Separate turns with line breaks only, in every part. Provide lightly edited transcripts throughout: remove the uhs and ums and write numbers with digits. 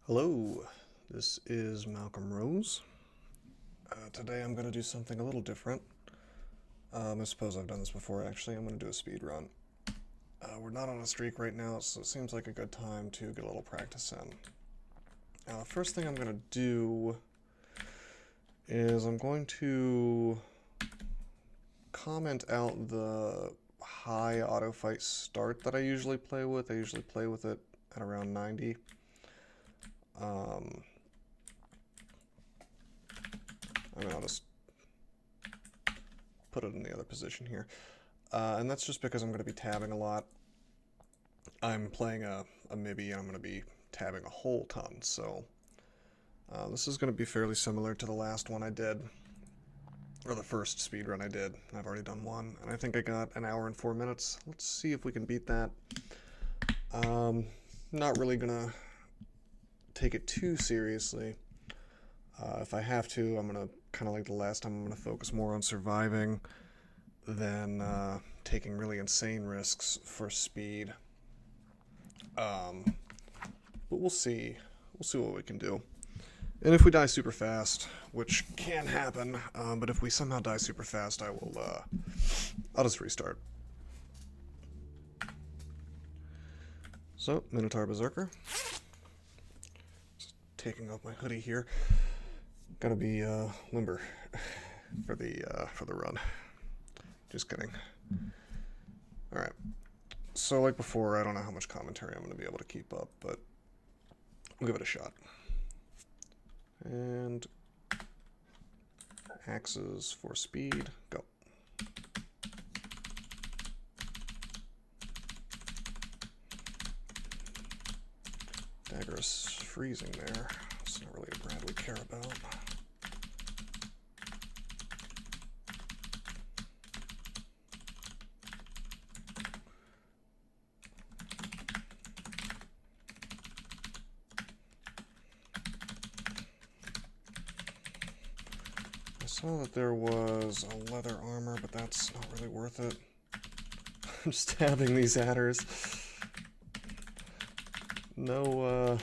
Hello, this is Malcolm Rose. Today I'm going to do something a little different. I suppose I've done this before actually. I'm going to do a speed run. We're not on a streak right now, so it seems like a good time to get a little practice in. First thing I'm going to do is I'm going to comment out the high auto fight start that I usually play with. I usually play with it at around 90. I mean, I'll just put it in the other position here. And that's just because I'm going to be tabbing a lot. I'm playing a MIBI and I'm going to be tabbing a whole ton, so this is going to be fairly similar to the last one I did, or the first speedrun I did. I've already done one, and I think I got an hour and 4 minutes. Let's see if we can beat that. Not really going to take it too seriously. If I have to, I'm going to, kind of like the last time, I'm going to focus more on surviving than taking really insane risks for speed. But we'll see. We'll see what we can do. And if we die super fast, which can happen, but if we somehow die super fast, I'll just restart. So, Minotaur Berserker. Just taking off my hoodie here. Gotta be limber for the run. Just kidding. All right. So like before, I don't know how much commentary I'm going to be able to keep up, but we'll give it a shot. And axes for speed. Go. Dagger is freezing there. It's not really a brand we care about. I saw that there was a leather armor, but that's not really worth it. I'm stabbing these adders. No,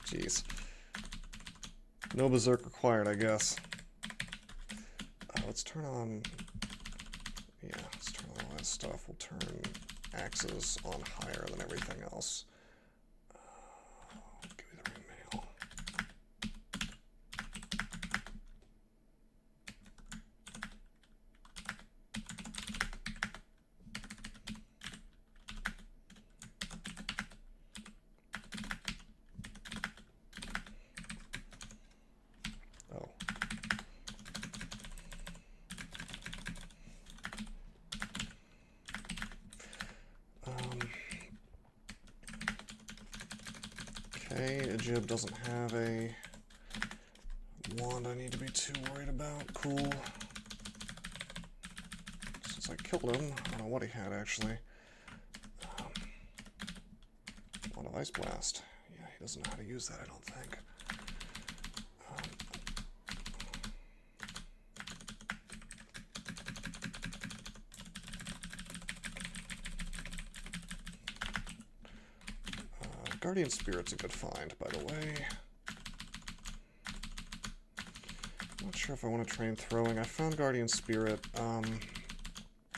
jeez. No berserk required, I guess. Let's turn on... Yeah, let's turn on all that stuff. We'll turn axes on higher than everything else. Give me the ring mail. Oh. Okay, a jib doesn't have a wand I need to be too worried about. Cool. Since I killed him, I don't know what he had actually. Wand of Ice Blast. Yeah, he doesn't know how to use that, I don't think. Guardian Spirit's a good find, by the way. Not sure if I want to train throwing. I found Guardian Spirit,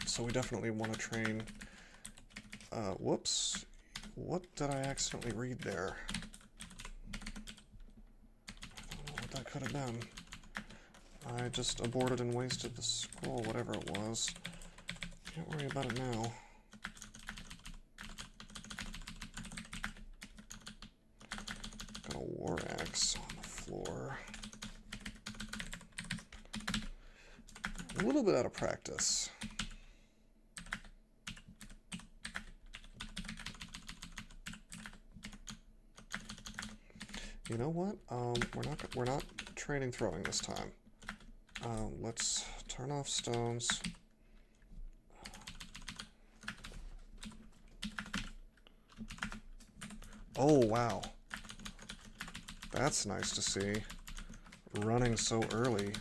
so we definitely want to train... whoops. What did I accidentally read there? I don't know what that could have been. I just aborted and wasted the scroll, whatever it was. Can't worry about it now. Got a war axe on the floor. A little bit out of practice. You know what? We're not training throwing this time. Let's turn off stones. Oh wow. That's nice to see. Running so early.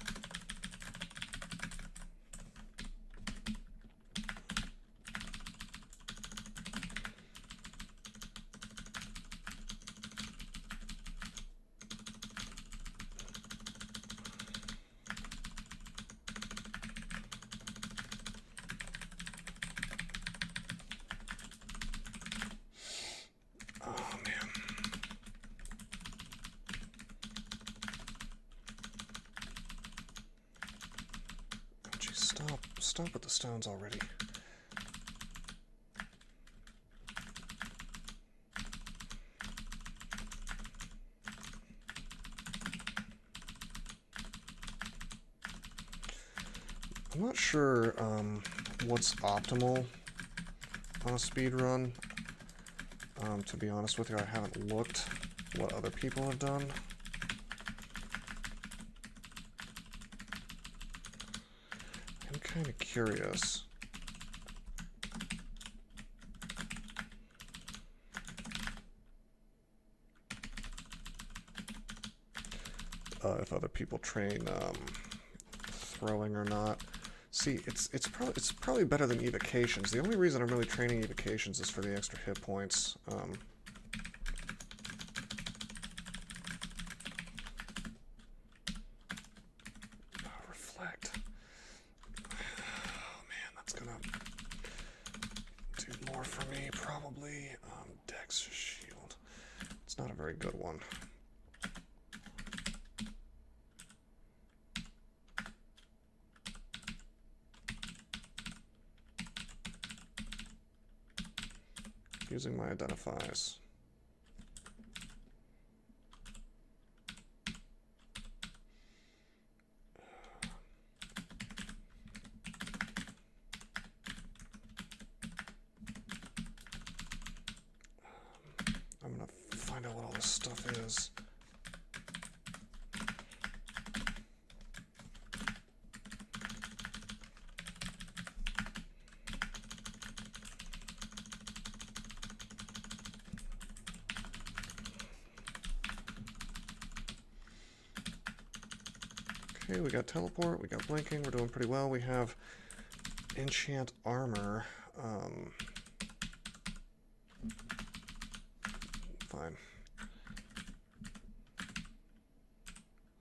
stop with the stones already. I'm not sure what's optimal on a speedrun. To be honest with you, I haven't looked what other people have done. I'm kind of curious. If other people train throwing or not. See, it's probably better than evocations. The only reason I'm really training evocations is for the extra hit points. Reflect. Oh man, that's gonna do more for me probably. Dex shield. It's not a very good one. Using my identifies. I'm gonna find out what all this stuff is. Okay, we got teleport, we got blinking, we're doing pretty well. We have enchant armor. Fine.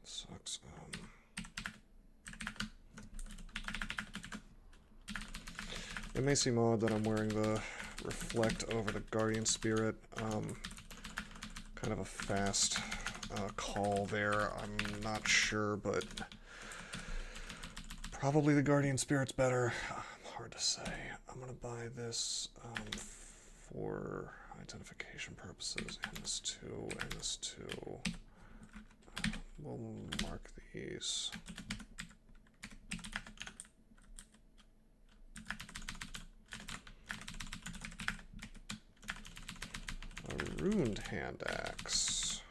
Sucks. It may seem odd that I'm wearing the reflect over the guardian spirit. Kind of a fast call there. I'm not sure, but probably the guardian spirit's better. Hard to say. I'm gonna buy this for identification purposes, and this too, and this too. We'll mark these. A ruined hand axe.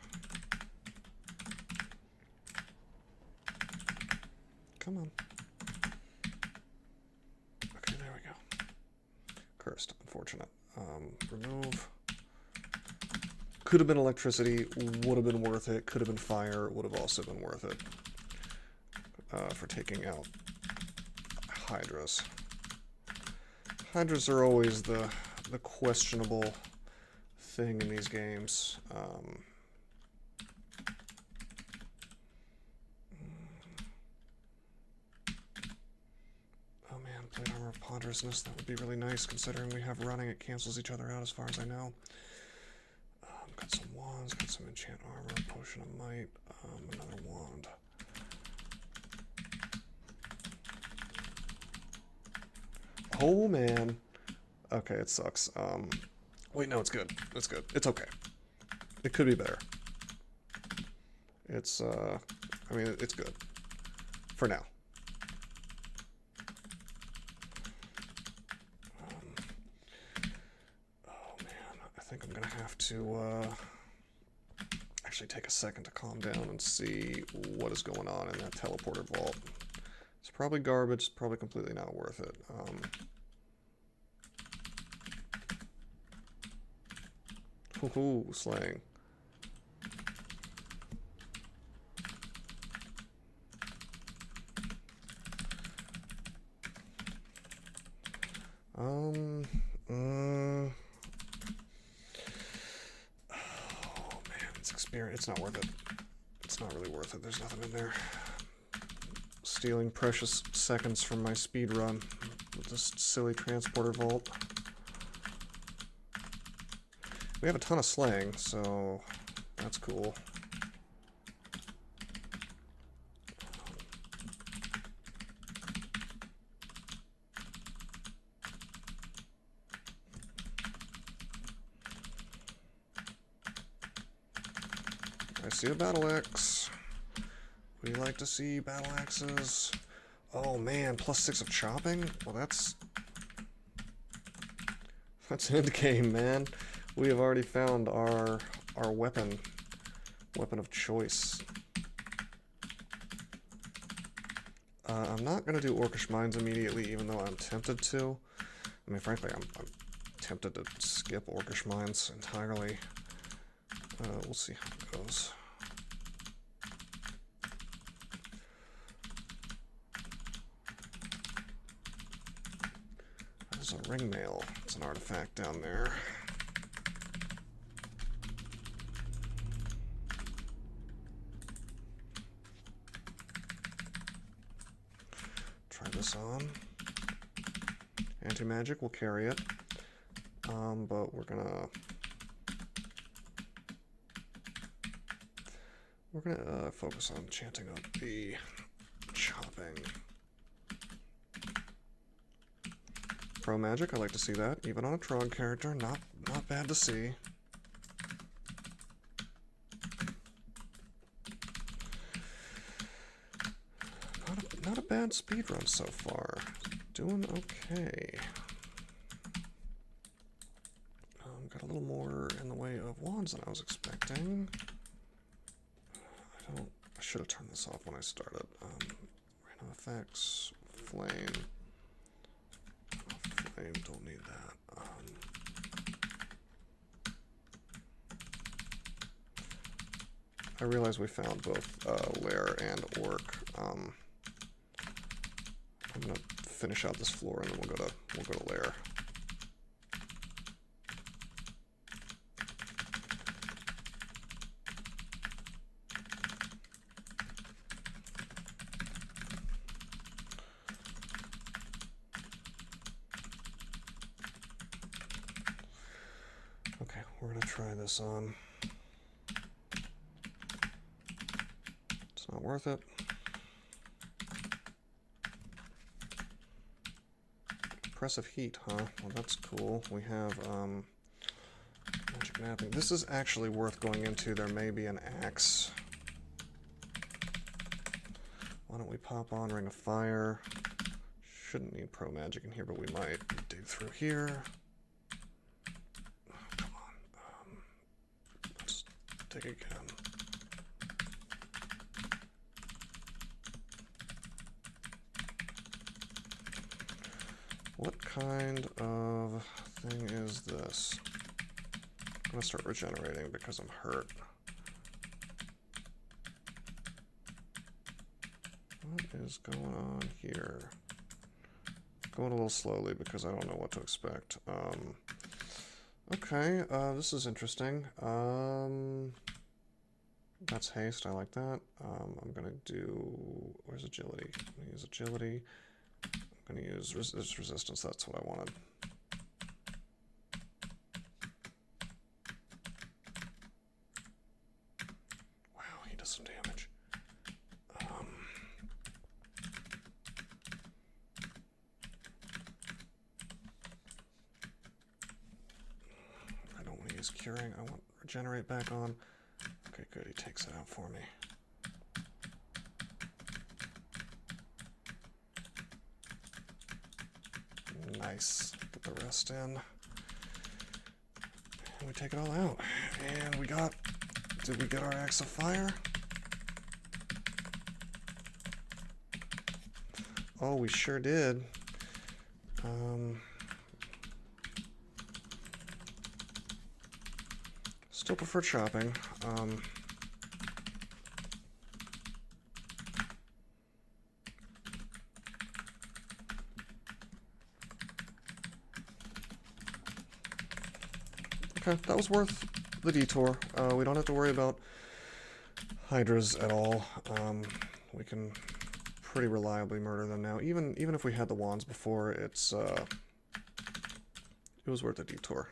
Come on. Okay, there we go. Cursed, unfortunate. Remove. Could have been electricity, would have been worth it. Could have been fire, would have also been worth it. For taking out hydras. Hydras are always the questionable thing in these games. Oh man, plate armor of ponderousness, that would be really nice considering we have running, it cancels each other out as far as I know. Got some wands, got some enchant armor, potion of might, another wand. Oh man. Okay, it sucks. Wait, no, it's good. It's good. It's okay. It could be better. It's, I mean, it's good. For now. Oh man, I think I'm gonna have to, actually take a second to calm down and see what is going on in that teleporter vault. It's probably garbage, it's probably completely not worth it. Ooh, slaying. Oh man, it's experience. It's not worth it. It's not really worth it. There's nothing in there. Stealing precious seconds from my speed run with this silly transporter vault. We have a ton of slaying, so that's cool. I see a battle axe. We like to see battle axes. Oh man, +6 of chopping? Well, that's end game, man. We have already found our weapon of choice. I'm not gonna do Orcish Mines immediately, even though I'm tempted to. I mean, frankly, I'm tempted to skip Orcish Mines entirely. We'll see how it goes. There's a ringmail. It's an artifact down there. Try this on. Anti-magic will carry it. But we're gonna focus on chanting up the chopping. Pro magic, I like to see that, even on a Trog character. Not bad to see. Not a bad speedrun so far. Doing okay. Got a little more in the way of wands than I was expecting. I should have turned this off when I started. Random effects, flame. Flame, don't need that. I realize we found both lair and orc. I'm gonna finish out this floor and then we'll go to lair. Okay, we're gonna try this on. It's not worth it. Oppressive heat, huh? Well, that's cool. We have magic mapping. This is actually worth going into. There may be an axe. Why don't we pop on Ring of Fire? Shouldn't need pro magic in here, but we might dig through here. Oh, come on. Let's dig again. What kind of thing is this? I'm gonna start regenerating because I'm hurt. What is going on here? Going a little slowly because I don't know what to expect. Okay, this is interesting. That's haste, I like that. I'm gonna do, where's agility? I'm gonna use agility. I'm going to use resistance, that's what I wanted. Wow, he does some damage. I don't want to use curing, I want regenerate back on. Okay, good, he takes it out for me. Nice. Get the rest in. And we take it all out. And we got... Did we get our Axe of Fire? Oh, we sure did. Still prefer chopping. Okay, that was worth the detour. We don't have to worry about hydras at all. We can pretty reliably murder them now. Even if we had the wands before, it was worth the detour.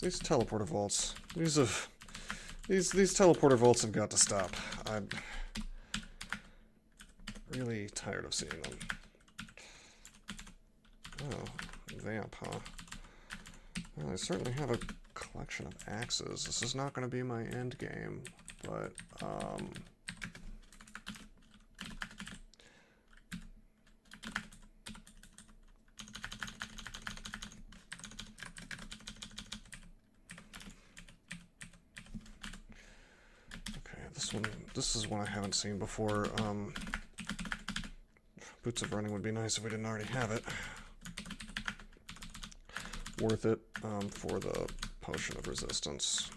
These teleporter vaults, these have These teleporter vaults have got to stop. I'm really tired of seeing them. Oh, vamp, huh? Well, I certainly have a collection of axes. This is not going to be my end game, but, this is one I haven't seen before. Boots of Running would be nice if we didn't already have it. Worth it for the Potion of Resistance.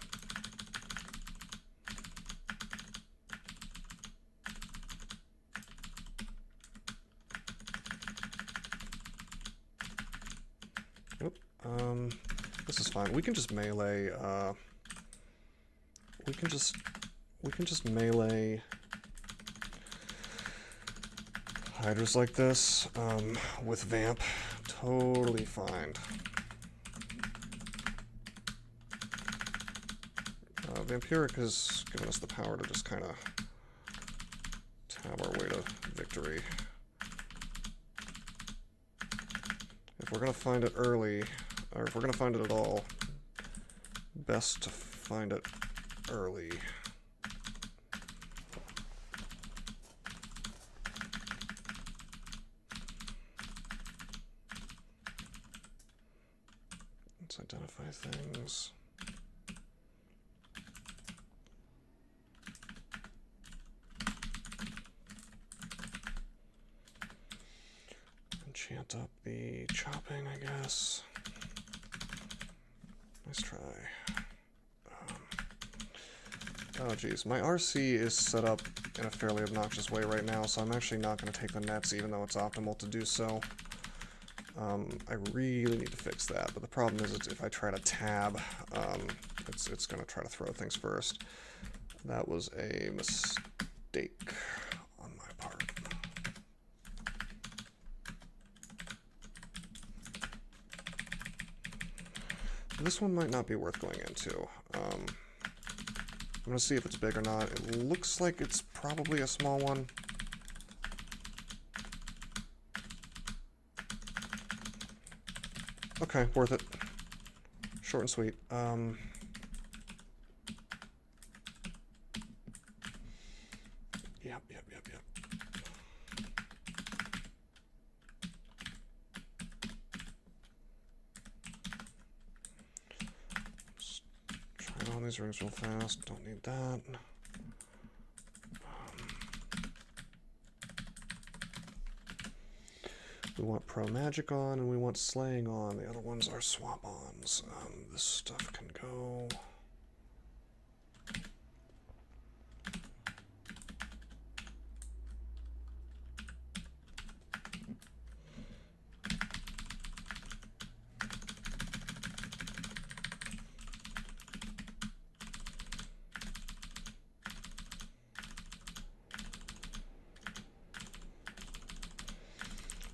Oop, this is fine. We can just melee. We can just melee hydras like this with vamp. Totally fine. Vampiric has given us the power to just kind of tab our way to victory. If we're going to find it early, or if we're going to find it at all, best to find it early. Let's identify things. Enchant up the chopping, I guess. Nice try. Oh geez, my RC is set up in a fairly obnoxious way right now, so I'm actually not going to take the nets even though it's optimal to do so. I really need to fix that, but the problem is if I try to tab, it's going to try to throw things first. That was a mistake on my part. This one might not be worth going into. I'm going to see if it's big or not. It looks like it's probably a small one. Okay, worth it. Short and sweet. Yep. Just try all these rings real fast. Don't need that. We want Pro Magic on, and we want Slaying on. The other ones are swap-ons. This stuff can go.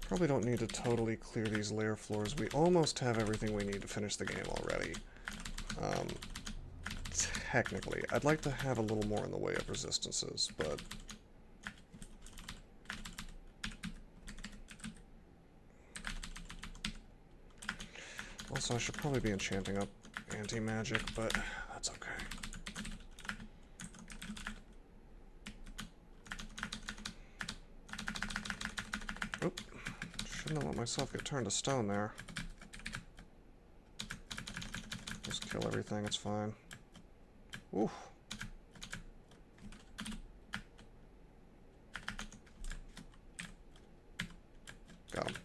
Probably don't need to totally clear these layer floors. We almost have everything we need to finish the game already. Technically. I'd like to have a little more in the way of resistances, but... Also, I should probably be enchanting up anti-magic, but that's okay. Oop. Shouldn't have let myself get turned to stone there. Just kill everything, it's fine. Oof. Got him.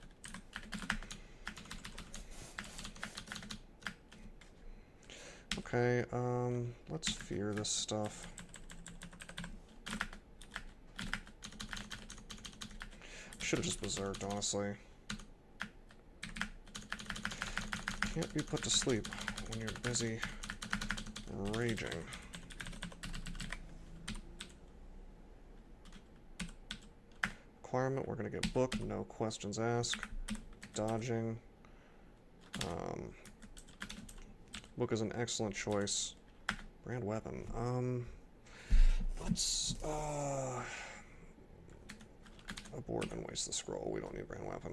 Okay, let's fear this stuff. Should have just berserked, honestly. Can't be put to sleep when you're busy raging. Requirement, we're going to get book, no questions asked. Dodging. Book is an excellent choice, Brand weapon. Let's abort and waste the scroll. We don't need brand weapon.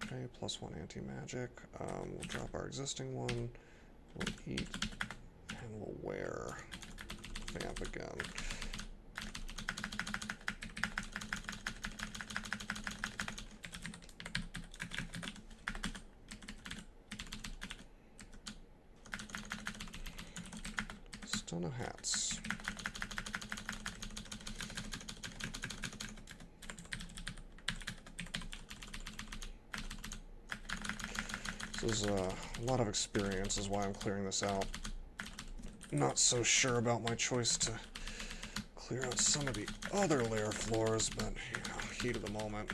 Okay, +1 anti-magic. We'll drop our existing one. We'll eat, and we'll wear vamp again. Still no hats. This is a lot of experience is why I'm clearing this out. Not so sure about my choice to clear out some of the other layer floors, but you know, heat of the moment.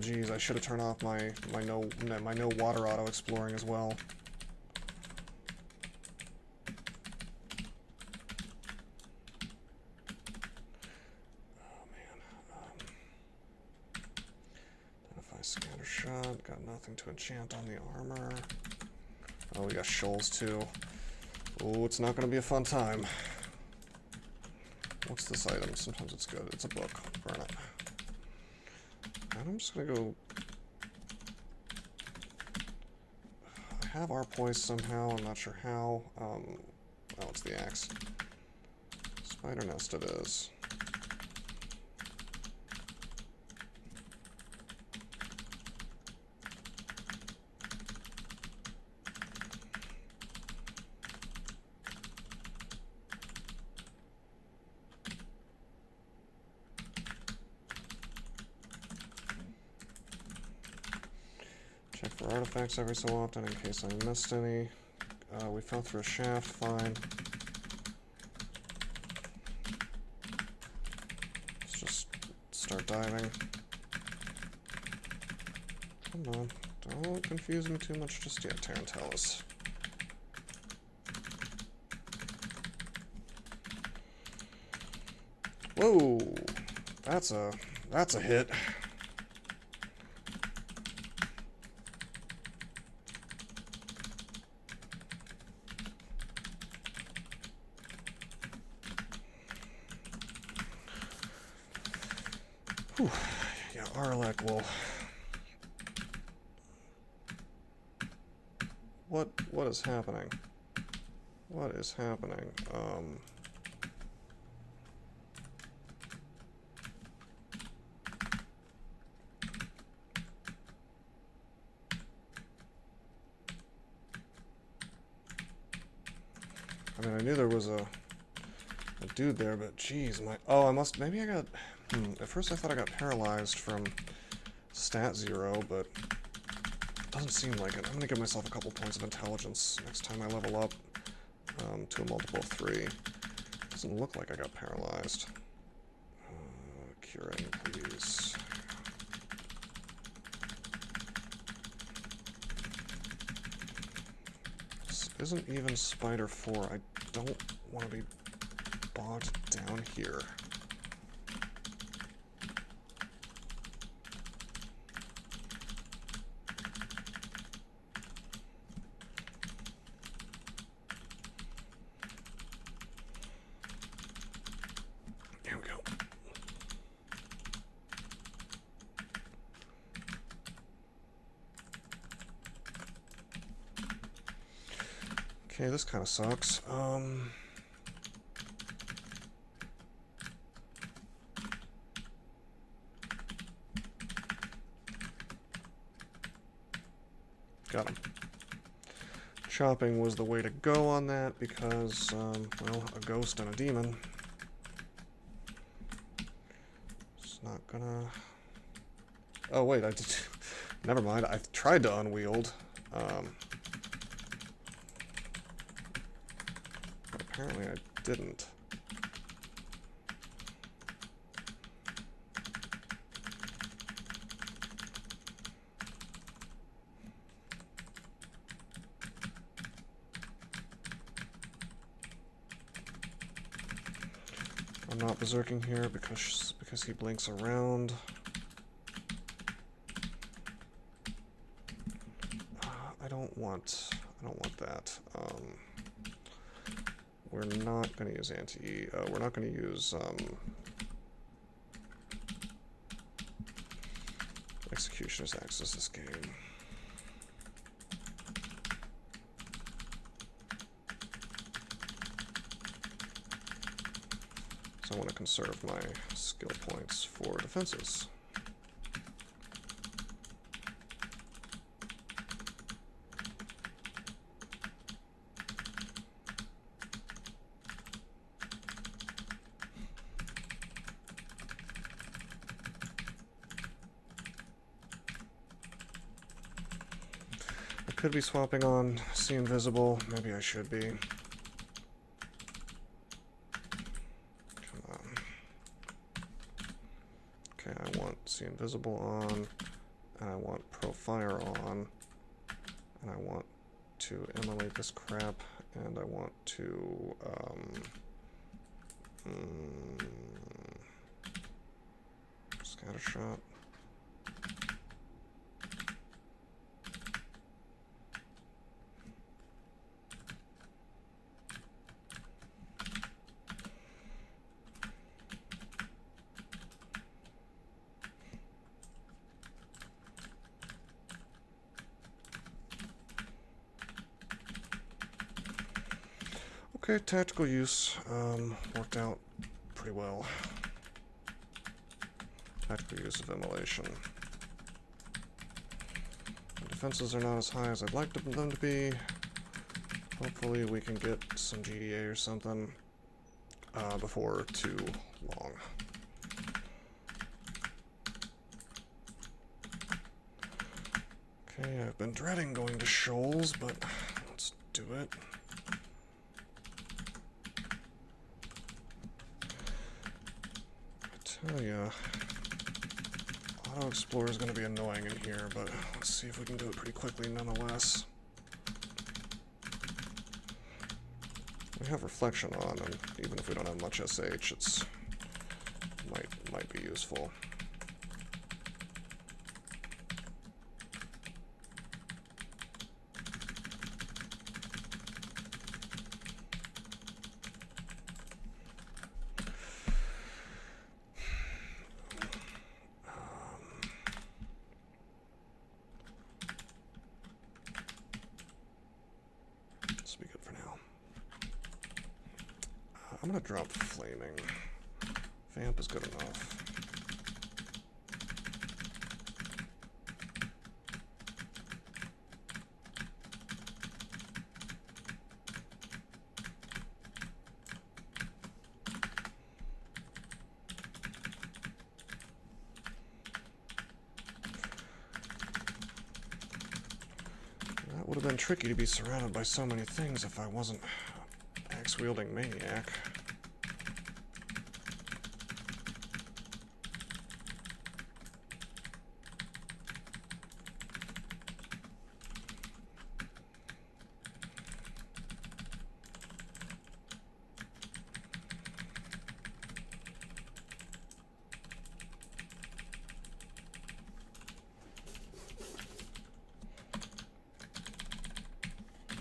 Geez, I should have turned off my no water auto exploring as well. Scatter shot, got nothing to enchant on the armor. Oh, we got Shoals too. Oh, it's not gonna be a fun time. What's this item? Sometimes it's good. It's a book. Burn it. And I'm just gonna go. I have our poise somehow. I'm not sure how. Oh, it's the axe. Spider nest it is. Check for artifacts every so often in case I missed any. We fell through a shaft, fine. Let's just start diving. Come on, don't confuse me too much just yet, Tarantellas. Whoa, that's a hit. Whew. Yeah, Arlek will. What is happening? What is happening? I mean, I knew there was a dude there, but geez, I must, maybe I got, at first I thought I got paralyzed from stat 0, but it doesn't seem like it. I'm gonna give myself a couple points of intelligence next time I level up to a multiple of 3. Doesn't look like I got paralyzed. Curing, please. This isn't even Spider 4. I don't want to be bogged down here. Here we go. Okay, this kind of sucks. Got him. Chopping was the way to go on that because, well, a ghost and a demon. It's not gonna... Oh, wait, I did... Never mind, I tried to unwield. But apparently I didn't. I'm not berserking here because he blinks around. I don't want I don't want that. We're not going to use we're not going to use executioner's access this game. So I want to conserve my skill points for defenses. I could be swapping on See Invisible. Maybe I should be. I want See Invisible on, and I want Pro Fire on, and I want to immolate this crap, and I want to, Scattershot. Okay, tactical use worked out pretty well. Tactical use of immolation. The defenses are not as high as I'd like them to be. Hopefully we can get some GDA or something before too long. Okay, I've been dreading going to Shoals, but let's do it. Oh yeah, Auto Explorer is going to be annoying in here, but let's see if we can do it pretty quickly nonetheless. We have Reflection on, and even if we don't have much SH, it's might be useful. I'm gonna drop Flaming. Vamp is good enough. That would have been tricky to be surrounded by so many things if I wasn't axe-wielding maniac.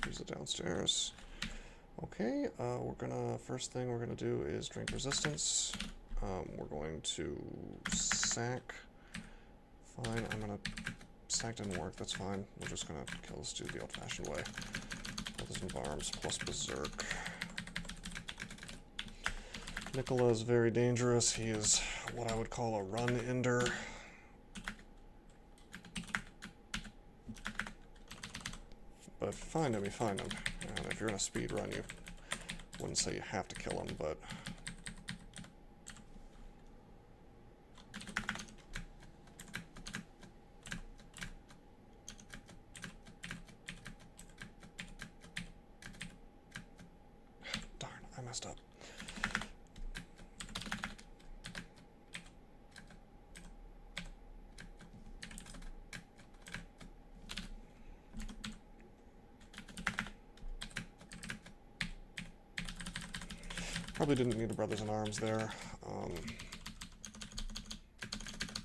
Here's the downstairs. Okay, first thing we're gonna do is drink resistance. We're going to sack. Fine, sack didn't work, that's fine. We're just gonna kill this dude the old-fashioned way. Brothers and Arms plus Berserk. Nicola is very dangerous. He is what I would call a run-ender. But if you find him, you find him. And if you're in a speed run, you wouldn't say you have to kill him, but... Darn, I messed up. Probably didn't need a Brothers in Arms there.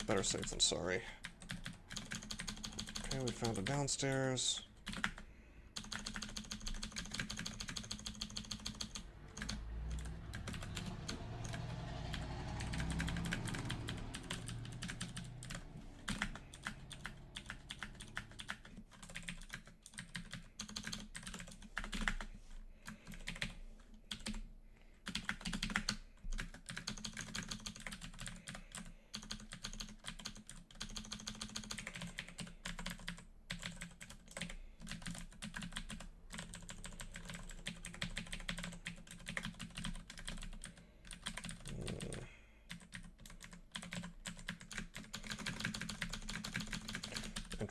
Better safe than sorry. Okay, we found a downstairs.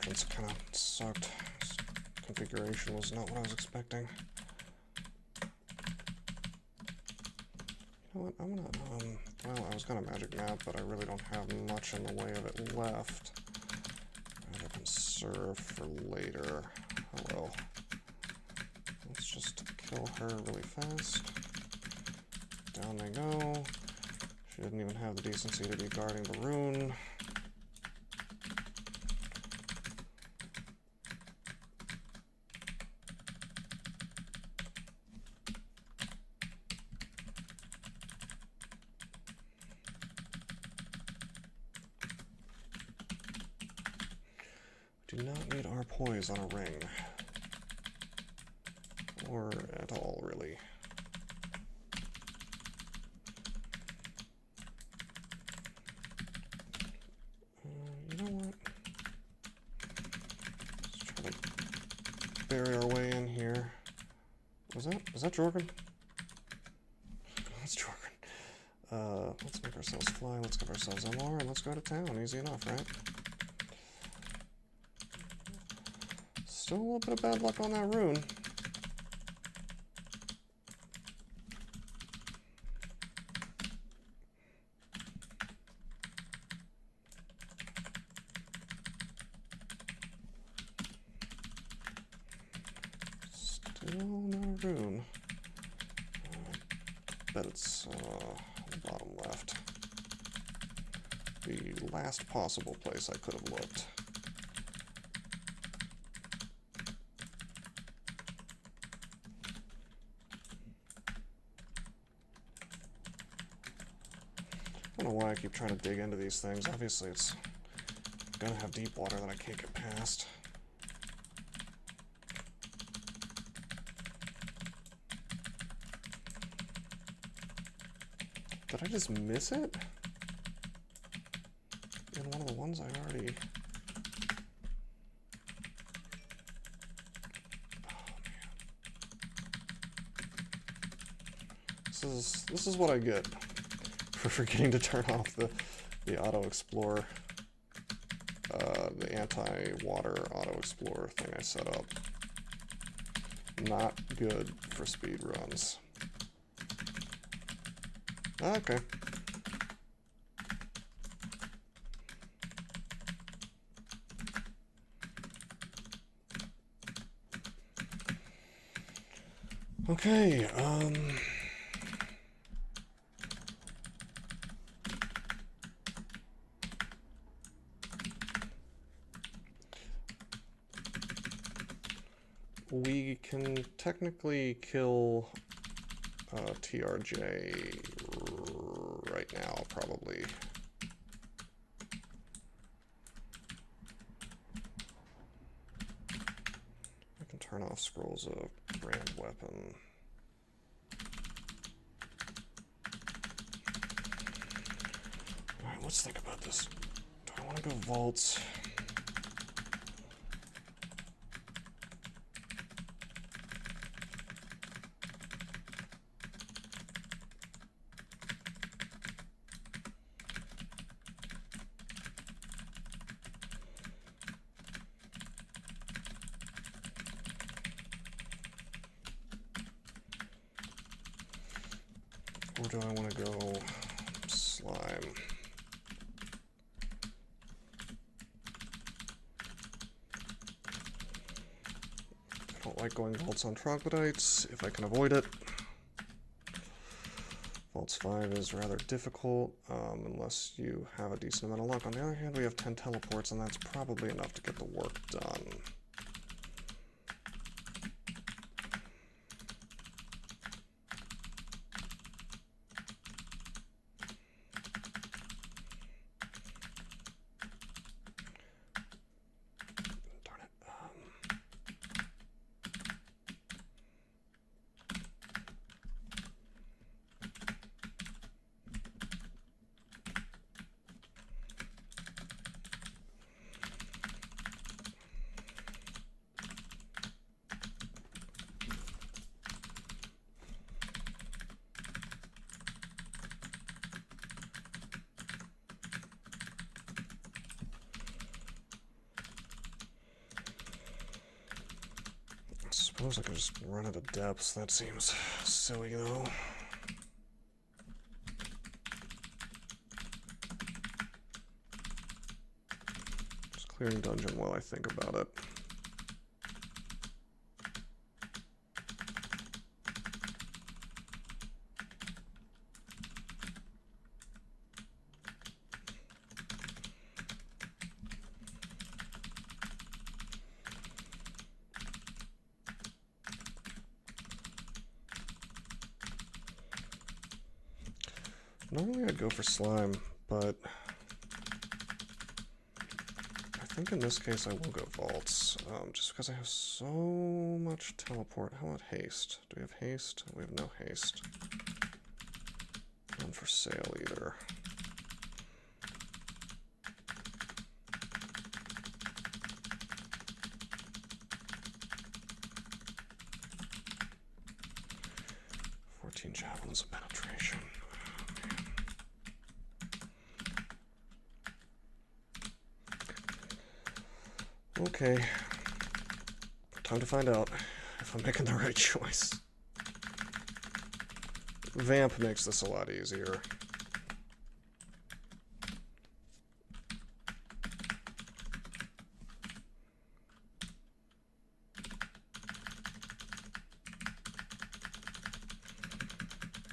entrance kind of sucked. This configuration was not what I was expecting. You know what, I'm gonna, well, I was gonna magic map, but I really don't have much in the way of it left. I conserve for later. Oh well. Let's just kill her really fast. Down they go. She didn't even have the decency to be guarding the rune. Do not need our poise on a ring. Or at all, really. You know what? Let's try to bury our way in here. Is that Jorgen? That's Jorgen. Let's make ourselves fly, let's give ourselves MR, and let's go to town. Easy enough, right? Still a little bit of bad luck on that rune. Still no rune. I bet it's on the bottom left. The last possible place I could have looked. I don't know why I keep trying to dig into these things. Obviously it's gonna have deep water that I can't get past. Did I just miss it? In one of the ones I already... Oh man. This is what I get for forgetting to turn off the auto explorer, the anti-water auto explorer thing I set up. Not good for speed runs. Okay. Okay, we can technically kill TRJ right now, probably. I can turn off scrolls of brand weapon. Alright, let's think about this. Do I want to go vaults? Or do I want to go slime? I don't like going vaults on troglodytes if I can avoid it. Vaults 5 is rather difficult unless you have a decent amount of luck. On the other hand, we have 10 teleports, and that's probably enough to get the work done. suppose I could just run out of depths. That seems silly, though. Just clearing dungeon while I think about it. Normally I'd go for slime, but I think in this case I will go vaults, just because I have so much teleport. How about haste? Do we have haste? We have no haste. None for sale either. Javelins of penetration. Okay. Time to find out if I'm making the right choice. Vamp makes this a lot easier.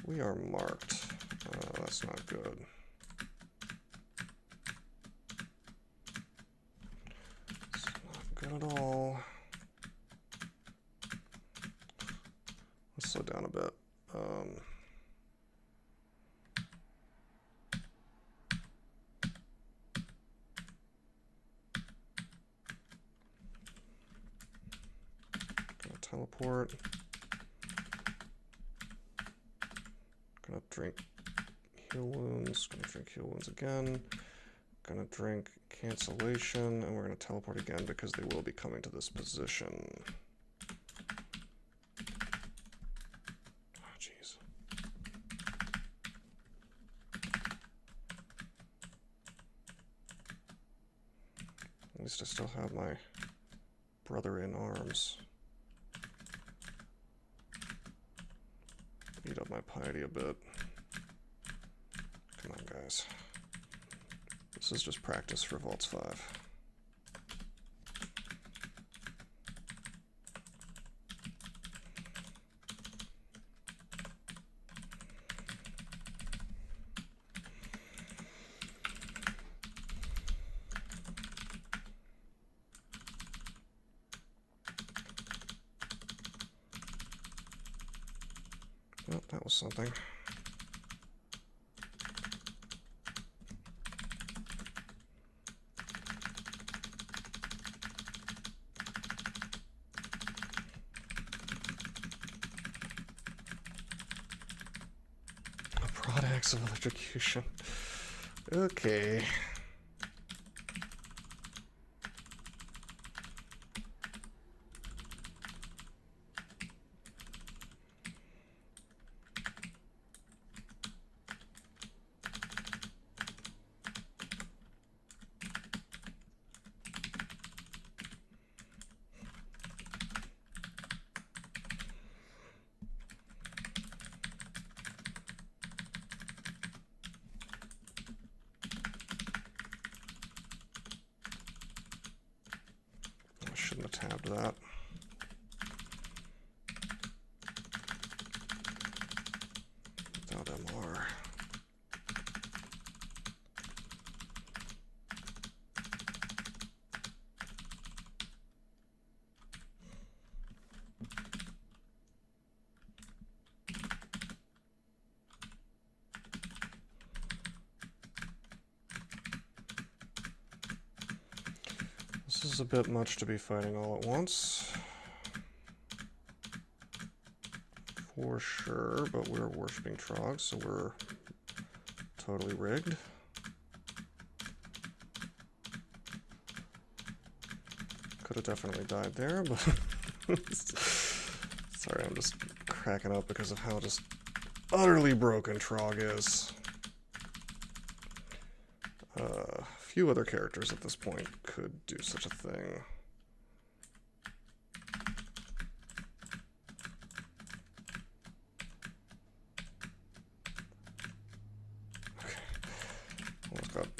We are marked. That's not good. It's not good at all. Let's slow down a bit. Gonna teleport. Gonna drink heal wounds, gonna drink heal wounds again, gonna drink cancellation, and we're gonna teleport again because they will be coming to this position. Oh, jeez. At least I still have my brother in arms. Beat up my piety a bit. Come on, guys. This is just practice for Vaults 5. Well, that was something. A broad axe of electrocution. Okay. Shouldn't have tabbed that. Without MR. This is a bit much to be fighting all at once. For sure, but we're worshipping Trogs, so we're totally rigged. Could have definitely died there, but sorry, I'm just cracking up because of how just utterly broken Trog is. Few other characters at this point could do such a thing.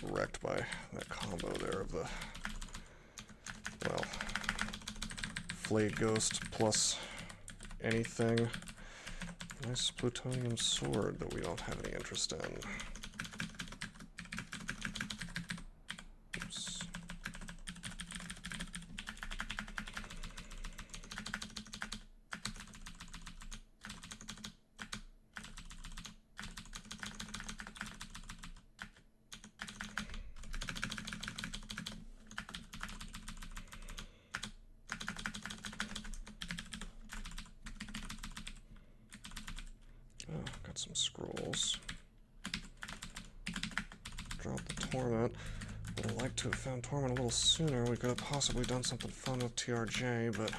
wrecked by that combo there of the, well, Flayed Ghost plus anything. Nice plutonium sword that we don't have any interest in. Oops. Got some scrolls. Drop the Torment. Would have liked to have found Torment a little sooner. We could have possibly done something fun with TRJ, but...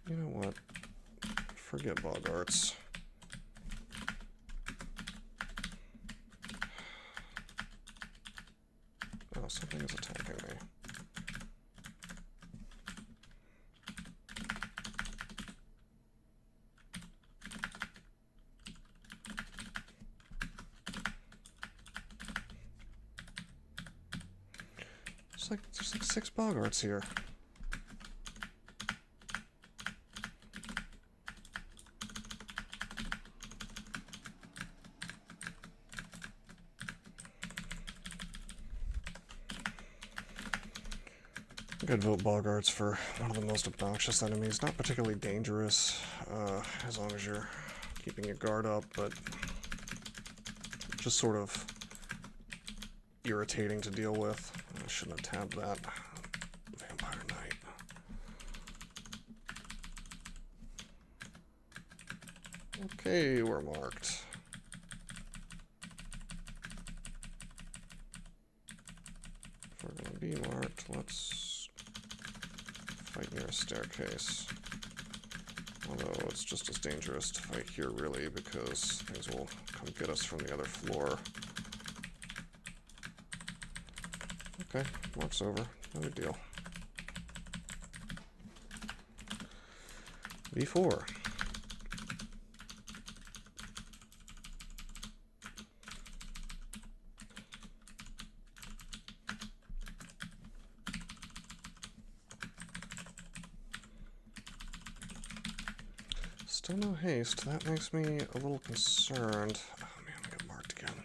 you know what? Forget Boggarts. Oh, something is attacking me. There's like 6 Boggarts here. I think I'd vote Boggarts for one of the most obnoxious enemies. Not particularly dangerous, as long as you're keeping your guard up, but just sort of irritating to deal with. I shouldn't have tabbed that. Vampire Knight. Okay, we're marked. If we're gonna be marked, let's fight near a staircase. Although it's just as dangerous to fight here, really, because things will come get us from the other floor. Okay, mark's over. No big deal. V4. Still no haste. That makes me a little concerned. Oh man, I got marked again.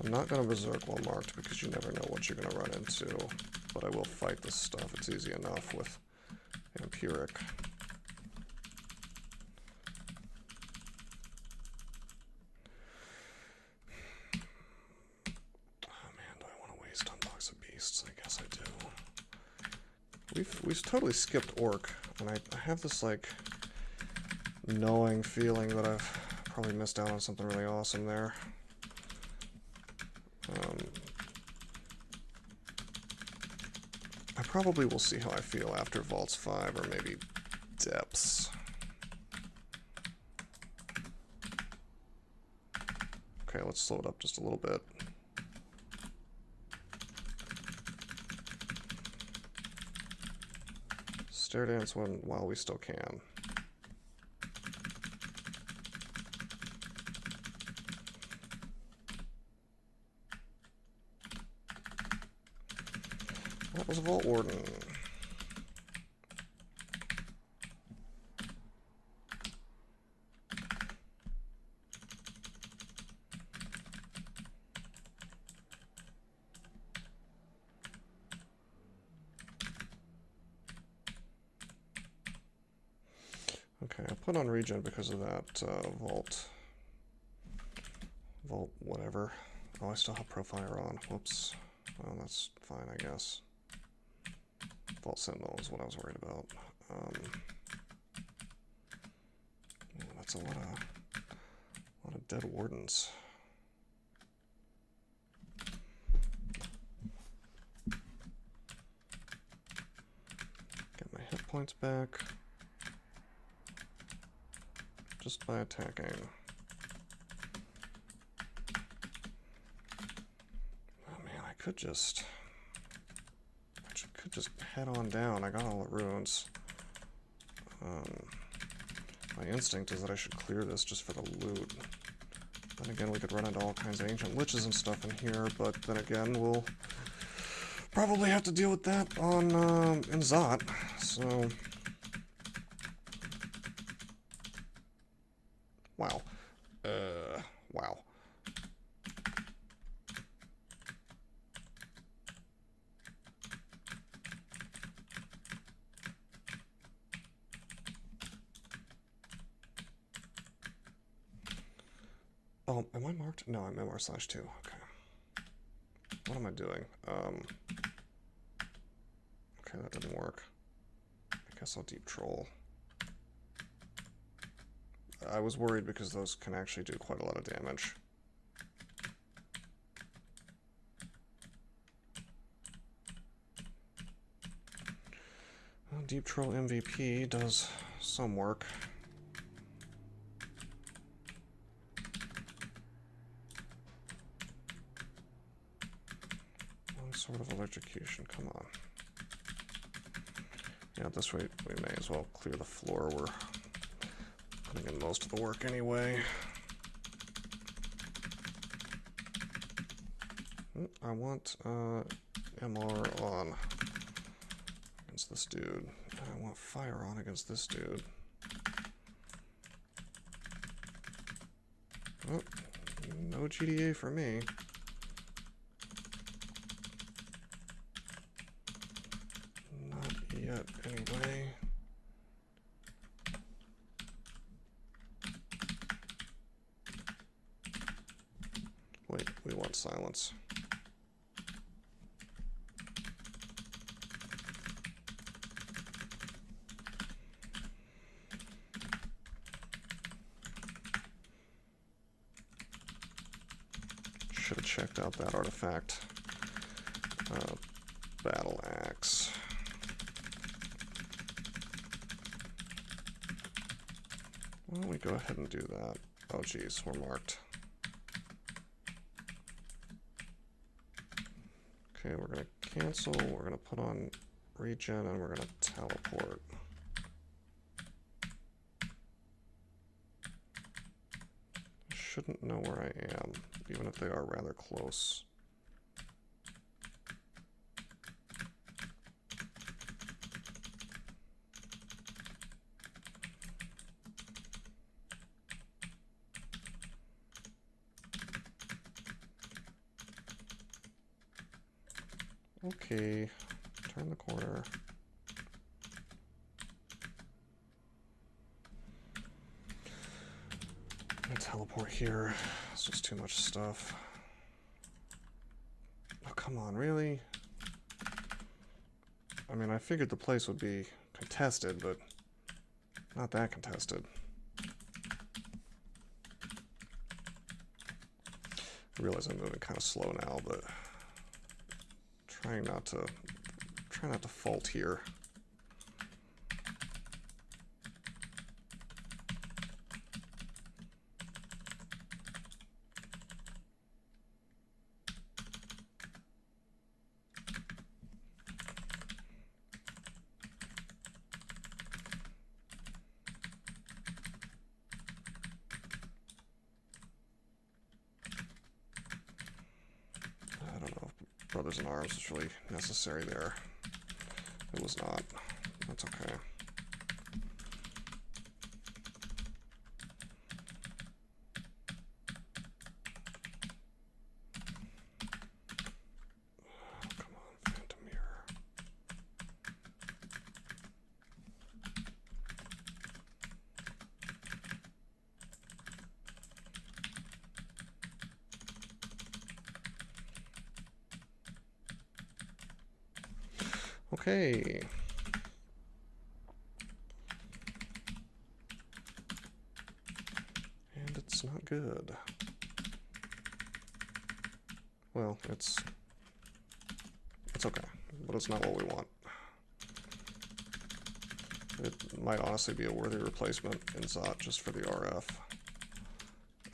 I'm not going to Berserk while marked because you never know what you're going to run into, but I will fight this stuff. It's easy enough with Vampiric. Oh man, do I want to waste Unbox of Beasts? I guess I do. We've totally skipped Orc, and I have this like gnawing feeling that I've probably missed out on something really awesome there. I probably will see how I feel after Vaults 5 or maybe Depths. Okay, let's slow it up just a little bit. Stair dance while we still can. That was a Vault Warden. Okay, I put on regen because of that Vault whatever. Oh, I still have Profire on. Whoops. Well, that's fine, I guess. Vault Sentinel is what I was worried about. That's a lot of dead wardens. Get my hit points back. just by attacking. Oh man, I could just head on down. I got all the runes. My instinct is that I should clear this just for the loot. Then again, we could run into all kinds of ancient liches and stuff in here, but then again, we'll probably have to deal with that on in Zot. So, wow, wow. Oh, am I marked? No, I'm MR/2. Okay. What am I doing? Okay, that didn't work. I guess I'll deep troll. I was worried because those can actually do quite a lot of damage. Well, deep troll MVP does some work. Sort of electrocution, come on. Yeah, this way we may as well clear the floor. We're putting in most of the work anyway. I want MR on against this dude. I want fire on against this dude. Oh, no GDA for me. Anyway, wait, we want silence. Should have checked out that artifact. Battle axe. Why don't we go ahead and do that? Oh geez, we're marked. Okay, we're gonna cancel, we're gonna put on regen, and we're gonna teleport. I shouldn't know where I am, even if they are rather close. Okay, turn the corner. I'm gonna teleport here. It's just too much stuff. Oh, come on, really? I mean, I figured the place would be contested, but not that contested. I realize I'm moving kind of slow now, but try not to fault here. Brothers in Arms is really necessary there. It was not. That's okay. Oh, come on, Phantom Mirror. Okay. And it's not good. Well, it's okay, but it's not what we want. It might honestly be a worthy replacement in Zot just for the RF.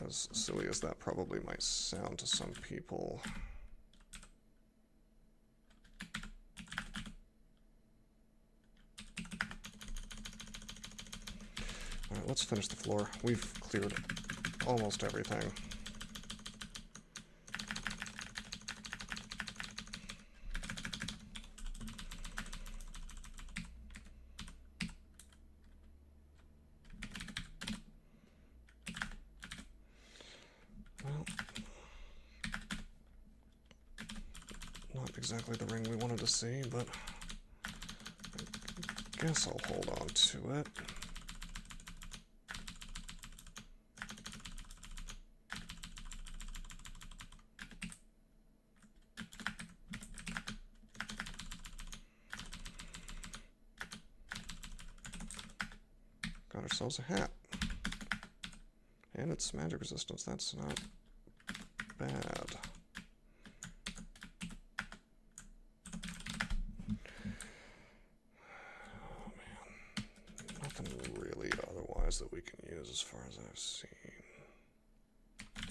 As silly as that probably might sound to some people. Alright, let's finish the floor. We've cleared almost everything. Exactly the ring we wanted to see, but I guess I'll hold on to it. Got ourselves a hat. And it's magic resistance, that's not bad. That we can use as far as I've seen.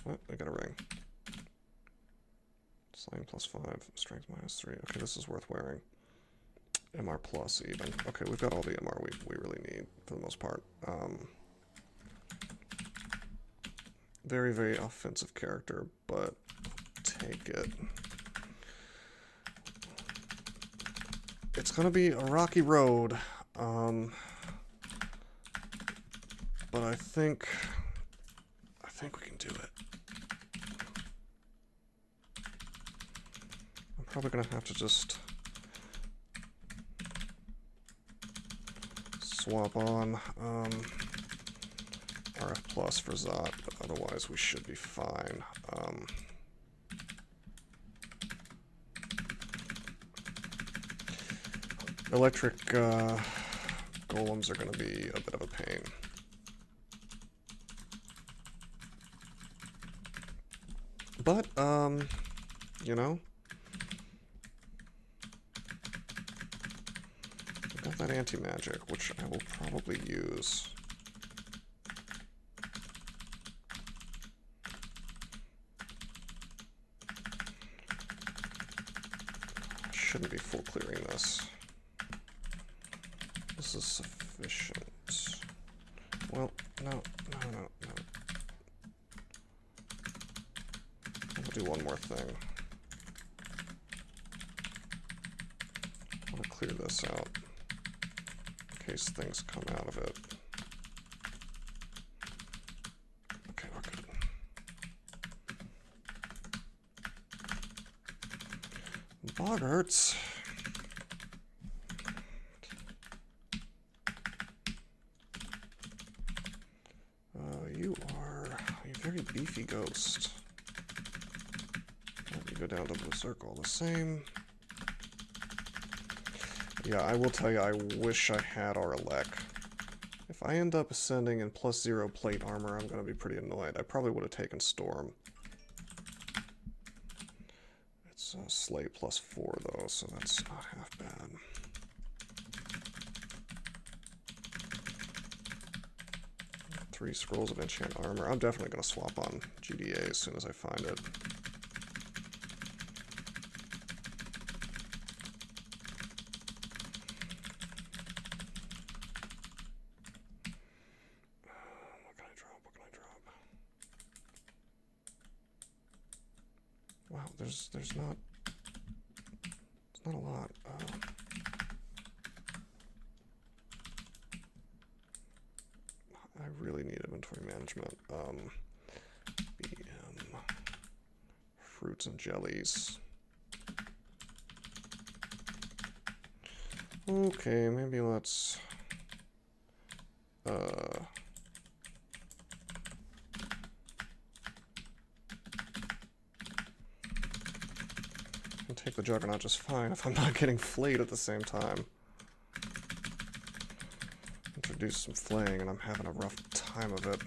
What? I got a ring. Slaying +5, strength -3. Okay, this is worth wearing. MR plus even. Okay, we've got all the MR we really need for the most part. Very, very offensive character, but take it. It's gonna be a rocky road. But I think we can do it. I'm probably gonna have to just swap on RF plus for Zot, but otherwise we should be fine. Electric golems are gonna be a bit of a pain. But, you know, I've got that anti-magic, which I will probably use. I shouldn't be full clearing this. This is sufficient. Well, no. Do one more thing. I want to clear this out in case things come out of it. Okay, we're good. Boggarts. You are a very beefy ghost. Go down to Berserker all the same. Yeah, I will tell you, I wish I had our elect. If I end up ascending in +0 plate armor, I'm going to be pretty annoyed. I probably would have taken Storm. It's Slay +4 though, so that's not half bad. Three scrolls of enchant armor. I'm definitely going to swap on GDA as soon as I find it. Wow, there's not a lot. I really need inventory management. BM, fruits and jellies. Okay, maybe let's take the Juggernaut just fine if I'm not getting flayed at the same time. Introduce some flaying and I'm having a rough time of it.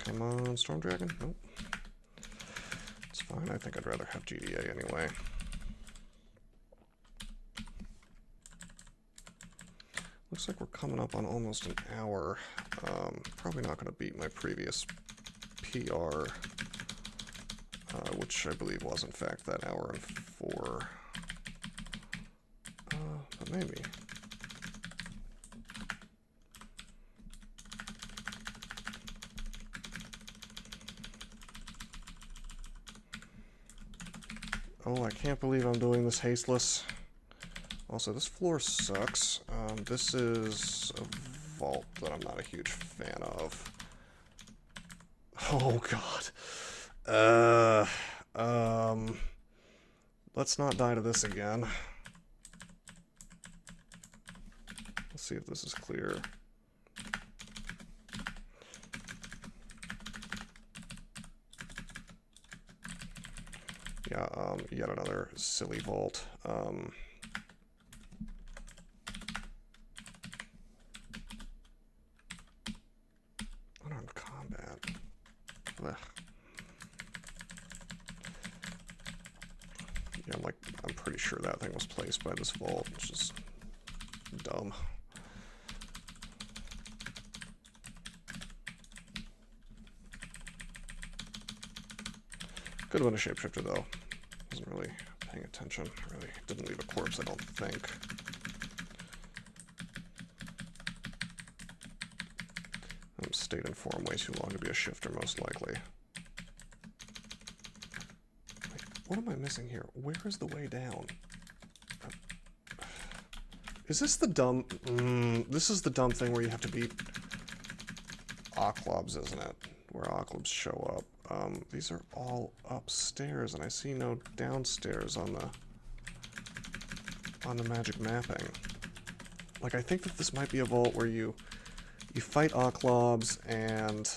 Come on, Storm Dragon. Nope. It's fine. I think I'd rather have GDA anyway. Looks like we're coming up on almost an hour. Probably not going to beat my previous PR, which I believe was in fact that hour and 4. But maybe. Oh, I can't believe I'm doing this hasteless. Also, this floor sucks. This is a vault that I'm not a huge fan of. Oh, God. Let's not die to this again. Let's see if this is clear. Yeah, yet another silly vault. Unarmed combat. Ugh. Yeah, I'm pretty sure that thing was placed by this vault, which is dumb. Could have been a shapeshifter, though. Wasn't really paying attention. Really didn't leave a corpse, I don't think. Stayed in form way too long to be a shifter, most likely. Wait, what am I missing here? Where is the way down? Is this the dumb... this is the dumb thing where you have to beat Oclobs, isn't it? Where Oclobs show up. These are all upstairs, and I see no downstairs on the magic mapping. Like, I think that this might be a vault where you fight Oclobs, and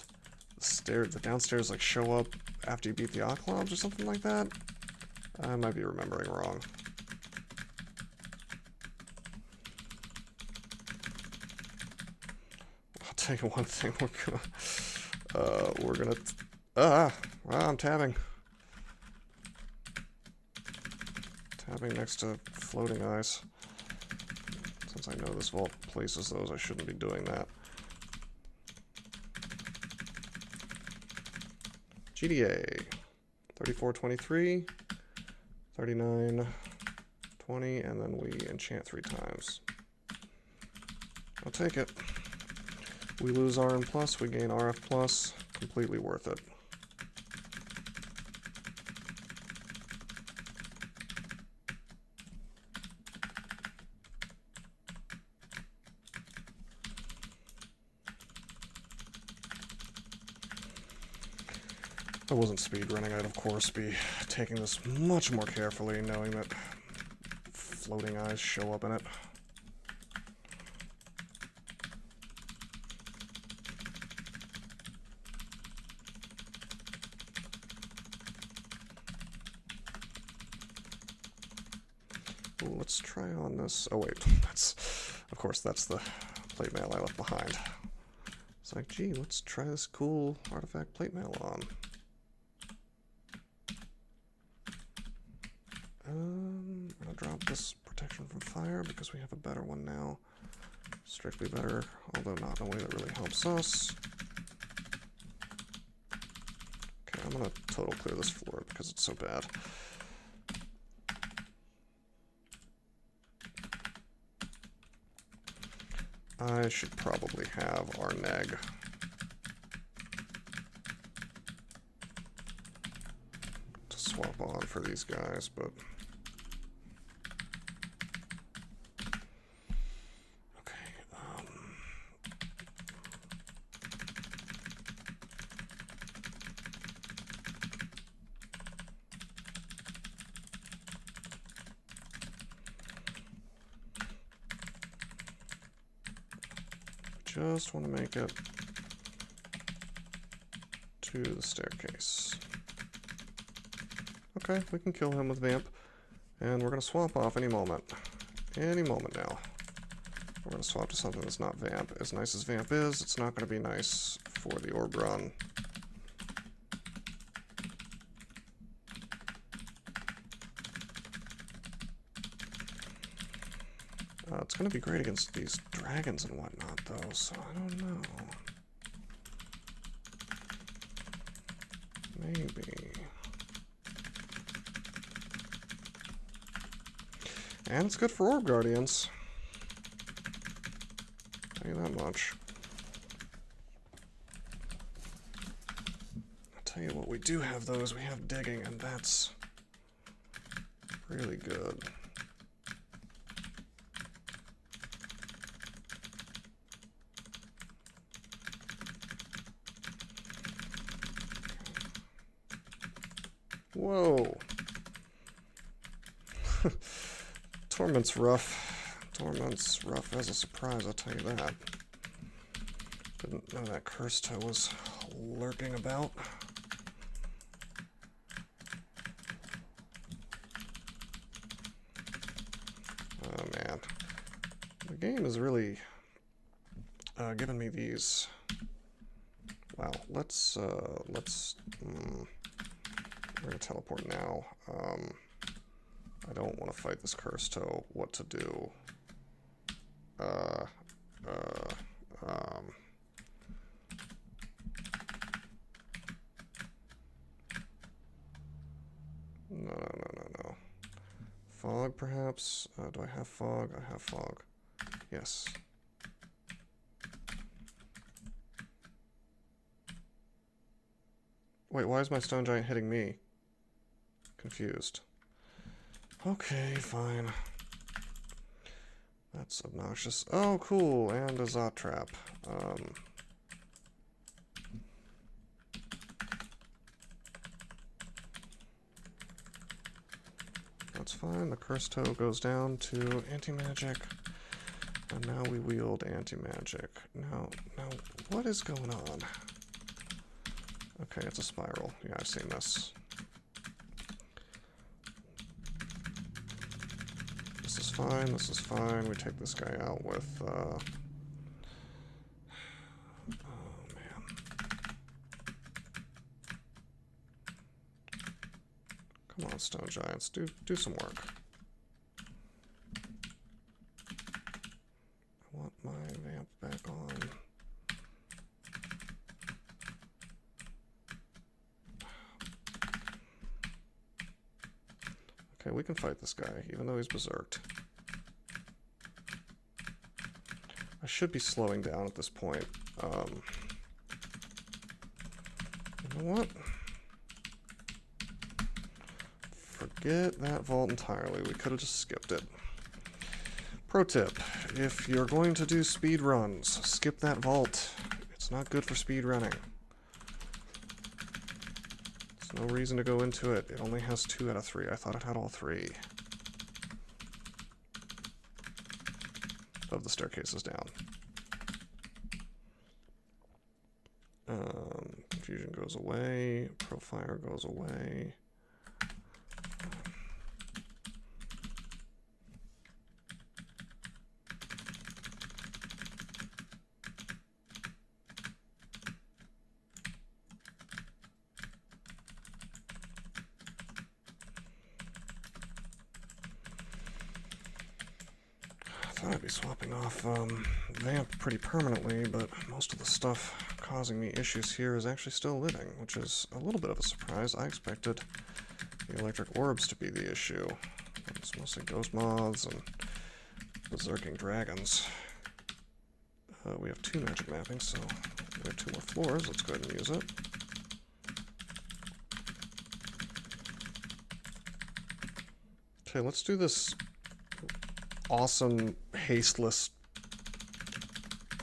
the downstairs, like, show up after you beat the Oclobs or something like that? I might be remembering wrong. I'll tell you one thing, I'm tabbing. Tabbing next to floating eyes. Since I know this vault places those, I shouldn't be doing that. GDA. 3423, 3920, and then we enchant 3 times. I'll take it. We lose RN plus, we gain RF plus. Completely worth it. If I wasn't speedrunning, I'd of course be taking this much more carefully, knowing that floating eyes show up in it. Ooh, let's try on this. Oh wait, of course that's the plate mail I left behind. It's like, gee, let's try this cool artifact plate mail on. I'm gonna drop this protection from fire because we have a better one now. Strictly better, although not in a way that really helps us. Okay, I'm gonna total clear this floor because it's so bad. I should probably have our neg. To swap on for these guys, but... just want to make it to the staircase. Okay, we can kill him with Vamp, and we're going to swap off any moment. Any moment now. We're going to swap to something that's not Vamp. As nice as Vamp is, it's not going to be nice for the orb run. gonna be great against these dragons and whatnot, though, so I don't know. Maybe. And it's good for orb guardians. Tell you that much. I'll tell you what we do have, though, is we have digging, and that's really good. Whoa. Torment's rough. Torment's rough as a surprise, I'll tell you that. Didn't know that cursed toe was lurking about. Oh man. The game is really giving me these. Wow, let's we're gonna teleport now. I don't want to fight this cursed toe. What to do? No. Fog, perhaps? Do I have fog? I have fog. Yes. Wait, why is my stone giant hitting me? Confused. Okay, fine. That's obnoxious. Oh, cool, and a Zot trap. That's fine. The cursed toe goes down to anti-magic. And now we wield anti-magic. Now, what is going on? Okay, it's a spiral. Yeah, I've seen this. This is fine, this is fine. We take this guy out with, oh, man. Come on, stone giants, do some work. I want my vamp back on. Okay, we can fight this guy, even though he's berserked. I should be slowing down at this point. You know what? Forget that vault entirely. We could have just skipped it. Pro tip, if you're going to do speed runs, skip that vault. It's not good for speed running. No reason to go into it. It only has 2 out of 3. I thought it had all 3. Of the staircases down. Confusion goes away. Profire goes away. I'd be swapping off Vamp pretty permanently, but most of the stuff causing me issues here is actually still living, which is a little bit of a surprise. I expected the electric orbs to be the issue. It's mostly ghost moths and berserking dragons. We have 2 magic mappings, so we have 2 more floors. Let's go ahead and use it. Okay, let's do this awesome, hasteless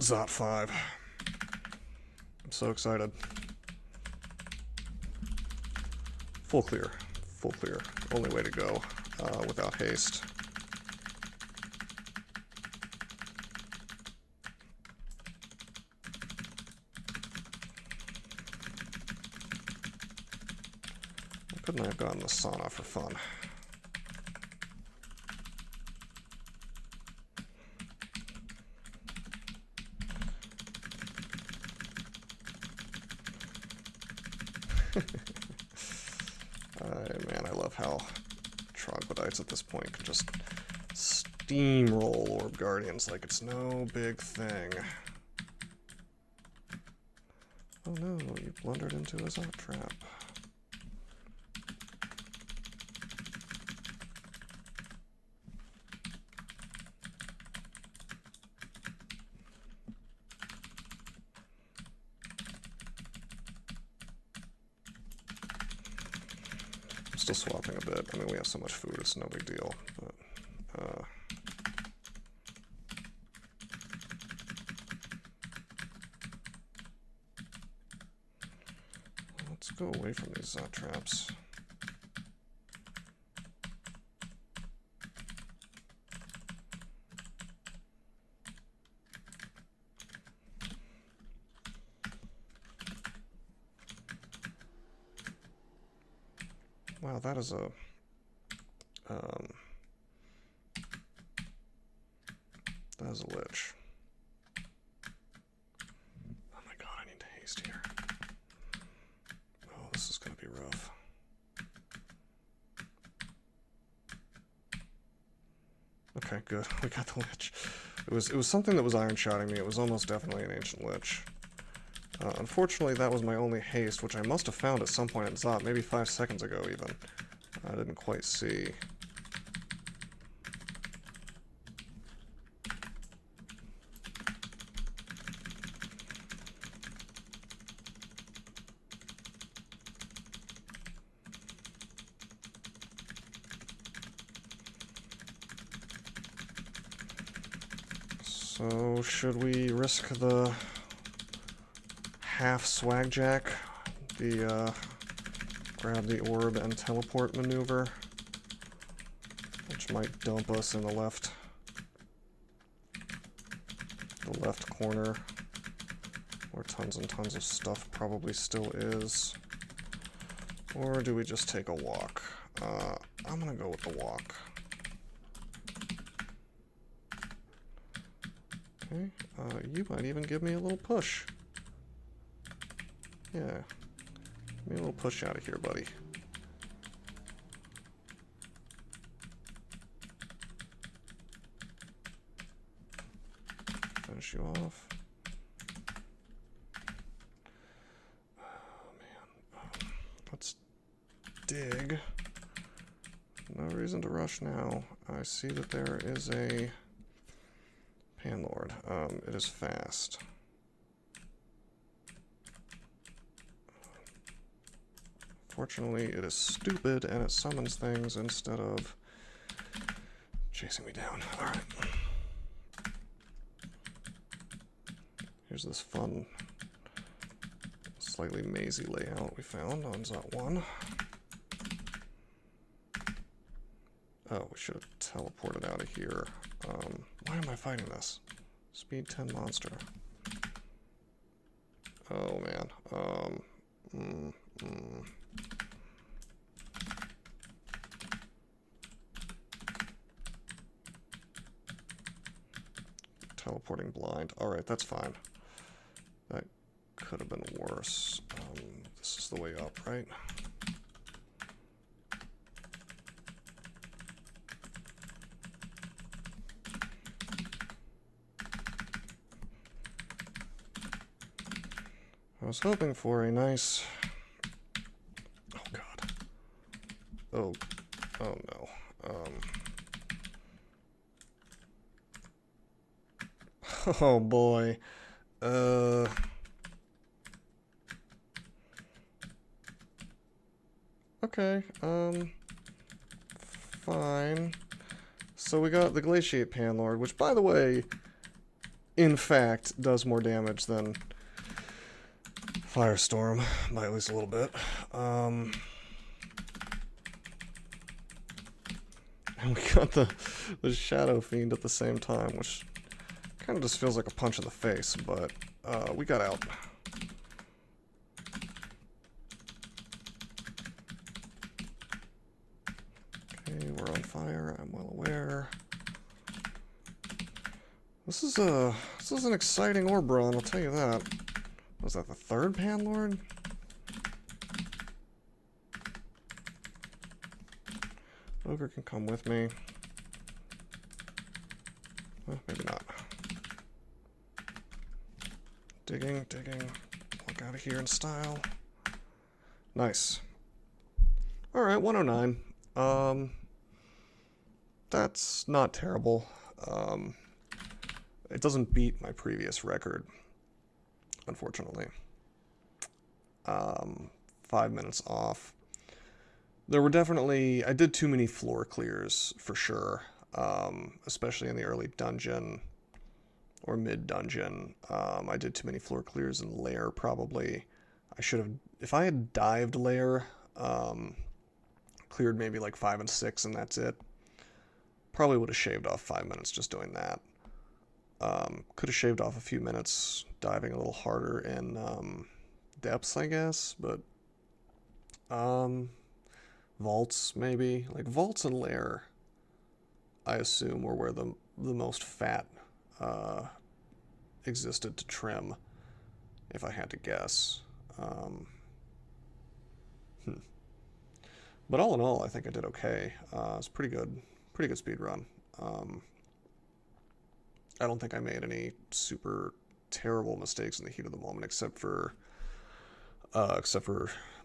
Zot 5. I'm so excited. Full clear. Full clear. Only way to go without haste. Couldn't I have gotten the sauna for fun? Man, I love how troglodytes at this point can just steamroll Orb Guardians like it's no big thing. Oh no, you blundered into a Zot trap. I'm still swapping a bit. I mean, we have so much food, it's no big deal. But, let's go away from these Zot traps. Wow, that is a lich. Oh my god, I need to haste here. Oh, this is gonna be rough. Okay, good. We got the lich. It was something that was iron shotting me. It was almost definitely an ancient lich. Unfortunately, that was my only haste, which I must have found at some point in Zot, maybe 5 seconds ago even. I didn't quite see. So, should we risk the half swag jack, the grab the orb and teleport maneuver, which might dump us in the left corner, where tons and tons of stuff probably still is? Or do we just take a walk? I'm gonna go with the walk. Okay, you might even give me a little push. Yeah. Give me a little push out of here, buddy. Finish you off. Oh, man. Let's dig. No reason to rush now. I see that there is a Panlord. It is fast. Fortunately, it is stupid and it summons things instead of chasing me down. Alright. Here's this fun, slightly mazy layout we found on Zot 1. Oh, we should have teleported out of here. Why am I fighting this? Speed 10 monster. Oh, man. Teleporting blind. Alright, that's fine. That could have been worse. This is the way up, right? I was hoping for a nice... Oh, God. Oh no. Oh, boy. Okay, fine. So we got the Glaciate Panlord, which, by the way, in fact, does more damage than Firestorm, by at least a little bit. And we got the Shadow Fiend at the same time, which kind of just feels like a punch in the face, but we got out. Okay, we're on fire, I'm well aware. This is an exciting orb run, I'll tell you that. Was that the third Panlord? Ogre can come with me. Well, maybe not. Digging. Walk out of here in style. Nice. Alright, 109. That's not terrible. It doesn't beat my previous record, unfortunately. 5 minutes off. There were definitely... I did too many floor clears, for sure. Especially in the early dungeon or mid-dungeon. I did too many floor clears in lair, probably. I should have... If I had dived lair, cleared maybe like 5 and 6 and that's it, probably would have shaved off 5 minutes just doing that. Could have shaved off a few minutes diving a little harder in depths, I guess, but vaults, maybe. Like, vaults and lair, I assume, were where the most fat existed to trim, if I had to guess. But all in all, I think I did okay. It's pretty good speed run. I don't think I made any super terrible mistakes in the heat of the moment, except for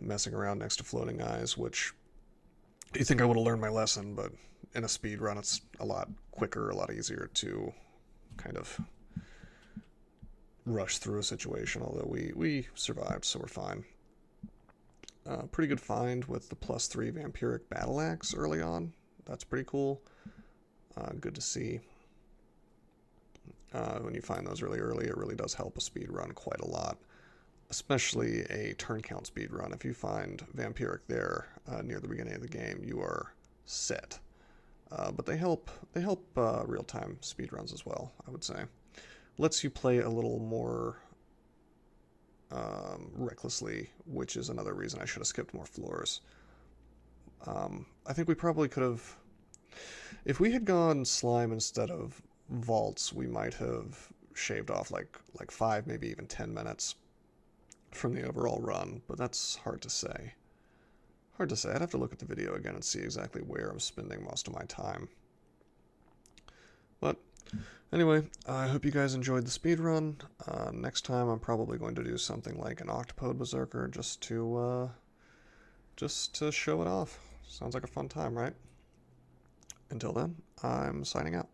messing around next to floating eyes, which you think I would have learned my lesson, but in a speed run, it's a lot quicker, a lot easier to kind of rush through a situation, although we survived, so we're fine. Pretty good find with the +3 Vampiric Battle Axe early on. That's pretty cool. Good to see. When you find those really early, it really does help a speed run quite a lot. Especially a turn count speed run. If you find Vampiric there near the beginning of the game, you are set. But they help real-time speed runs as well, I would say. Lets you play a little more recklessly, which is another reason I should have skipped more floors. I think we probably could have... If we had gone slime instead of vaults, we might have shaved off like 5, maybe even 10 minutes from the overall run, but that's hard to say. Hard to say. I'd have to look at the video again and see exactly where I'm spending most of my time. But anyway, I hope you guys enjoyed the speedrun. Next time I'm probably going to do something like an Minotaur Berserker just to show it off. Sounds like a fun time, right? Until then, I'm signing out.